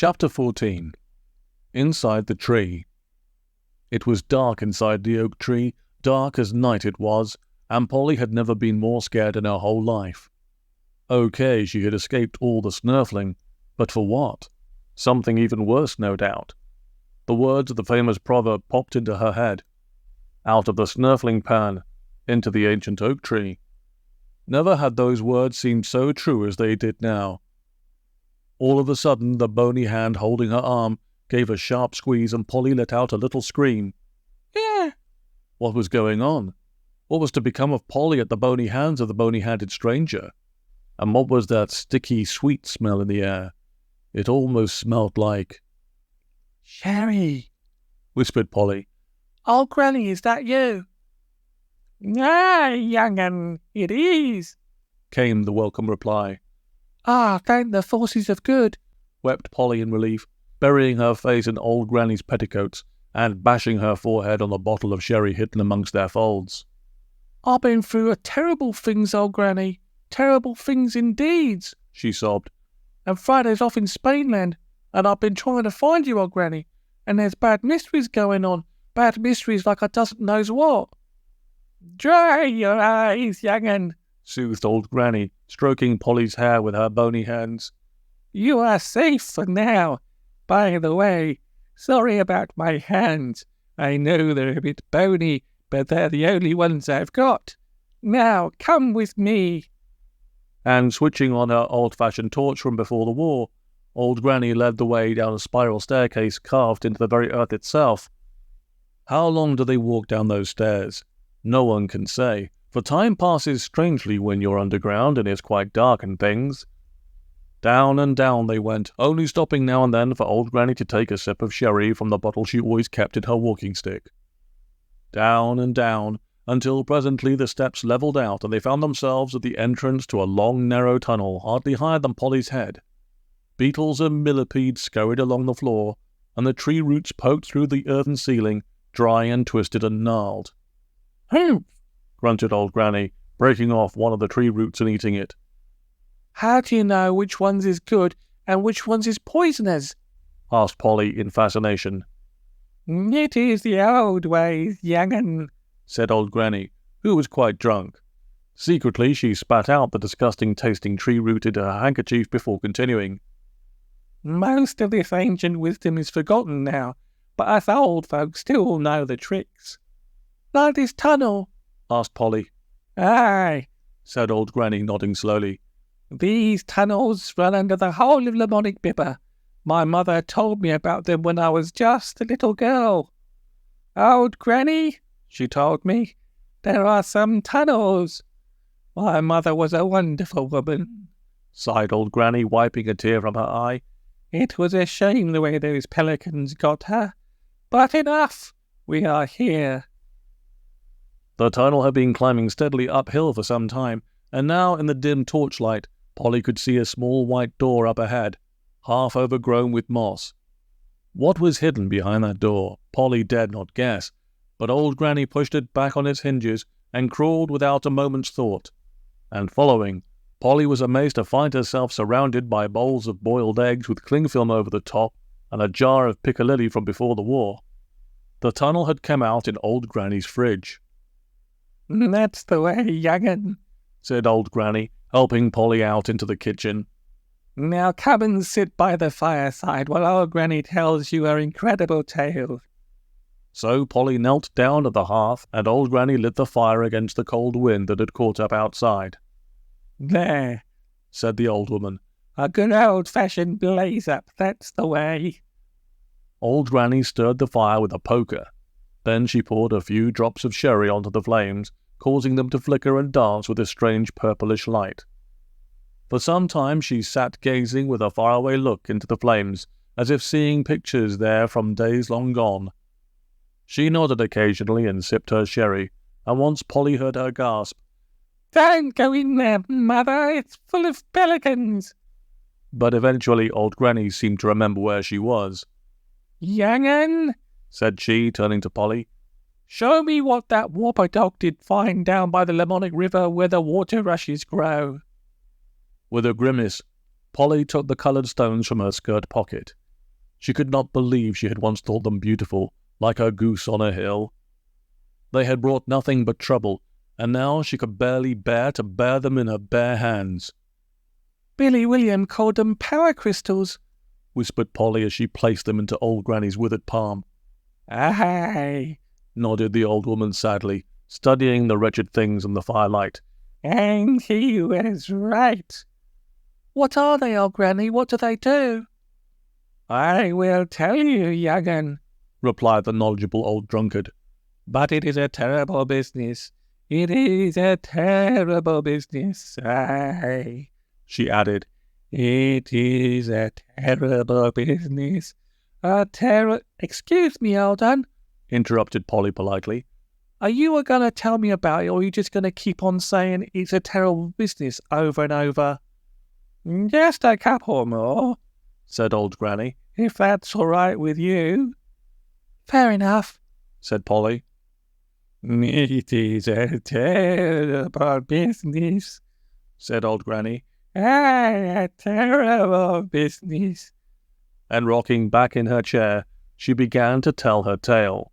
Chapter 14. Inside the Tree. It was dark inside the oak tree, dark as night it was, and Polly had never been more scared in her whole life. Okay, she had escaped all the snurfling, but for what? Something even worse, no doubt. The words of the famous proverb popped into her head. Out of the snurfling pan, into the ancient oak tree. Never had those words seemed so true as they did now. All of a sudden, the bony hand holding her arm gave a sharp squeeze and Polly let out a little scream. Yeah! What was going on? What was to become of Polly at the bony hands of the bony-handed stranger? And what was that sticky, sweet smell in the air? It almost smelt like... "Sherry," whispered Polly. "Old Granny, is that you?" "Aye, young 'un, it is," came the welcome reply. "Ah, thank the forces of good," wept Polly in relief, burying her face in old Granny's petticoats and bashing her forehead on the bottle of sherry hidden amongst their folds. "I've been through a terrible things, old Granny, terrible things indeed," she sobbed. "And Friday's off in Spainland, and I've been trying to find you, old Granny, and there's bad mysteries going on, bad mysteries like I doesn't knows what." "Dry your eyes, young 'un," soothed old Granny, stroking Polly's hair with her bony hands. "You are safe for now. By the way, sorry about my hands. I know they're a bit bony, but they're the only ones I've got. Now, come with me." And switching on her old-fashioned torch from before the war, old Granny led the way down a spiral staircase carved into the very earth itself. How long do they walk down those stairs? No one can say, for time passes strangely when you're underground and it's quite dark and things. Down and down they went, only stopping now and then for old Granny to take a sip of sherry from the bottle she always kept in her walking stick. Down and down, until presently the steps levelled out and they found themselves at the entrance to a long narrow tunnel hardly higher than Polly's head. Beetles and millipedes scurried along the floor, and the tree roots poked through the earthen ceiling, dry and twisted and gnarled. "Humph!" grunted old Granny, breaking off one of the tree roots and eating it. "How do you know which ones is good and which ones is poisonous?" asked Polly in fascination. "It is the old ways, young 'un," said old Granny, who was quite drunk. Secretly she spat out the disgusting-tasting tree root into her handkerchief before continuing. "Most of this ancient wisdom is forgotten now, but us old folks still know the tricks." "Like this tunnel?" asked Polly. "Aye," said old Granny, nodding slowly. "These tunnels run under the whole of Lamonic Bibber. My mother told me about them when I was just a little girl. 'Old Granny,' she told me, 'there are some tunnels.' My mother was a wonderful woman," sighed old Granny, wiping a tear from her eye. "It was a shame the way those pelicans got her. But enough, we are here." The tunnel had been climbing steadily uphill for some time, and now in the dim torchlight, Polly could see a small white door up ahead, half overgrown with moss. What was hidden behind that door, Polly dared not guess, but old Granny pushed it back on its hinges and crawled without a moment's thought. And following, Polly was amazed to find herself surrounded by bowls of boiled eggs with cling film over the top and a jar of piccalilli from before the war. The tunnel had come out in old Granny's fridge. "That's the way, young 'un," said old Granny, helping Polly out into the kitchen. "Now come and sit by the fireside while old Granny tells you her incredible tale." So Polly knelt down at the hearth, and old Granny lit the fire against the cold wind that had caught up outside. "There," said the old woman. "a good old-fashioned blaze-up, that's the way." Old Granny stirred the fire with a poker. Then she poured a few drops of sherry onto the flames, causing them to flicker and dance with a strange purplish light. For some time she sat gazing with a faraway look into the flames, as if seeing pictures there from days long gone. She nodded occasionally and sipped her sherry, and once Polly heard her gasp, "Don't go in there, mother, it's full of pelicans." But eventually old Granny seemed to remember where she was. "Young 'un," said she, turning to Polly, "show me what that whopper dog did find down by the Lamonic River where the water rushes grow." With a grimace, Polly took the coloured stones from her skirt pocket. She could not believe she had once thought them beautiful, like her goose on a hill. They had brought nothing but trouble, and now she could barely bear to bear them in her bare hands. Billy William called them power crystals, whispered Polly as she placed them into old Granny's withered palm. Aye, nodded the old woman sadly, studying the wretched things in the firelight. And he was right. What are they, old Granny? What do they do? I will tell you, young 'un, replied the knowledgeable old drunkard. But it is a terrible business. It is a terrible business. Aye, she added. It is a terrible business. Excuse me, old 'un, interrupted Polly politely. Are you going to tell me about it, or are you just going to keep on saying it's a terrible business over and over? Just a couple more, said old Granny, if that's all right with you. Fair enough, said Polly. It is a terrible business, said old Granny. A terrible business. And rocking back in her chair, she began to tell her tale.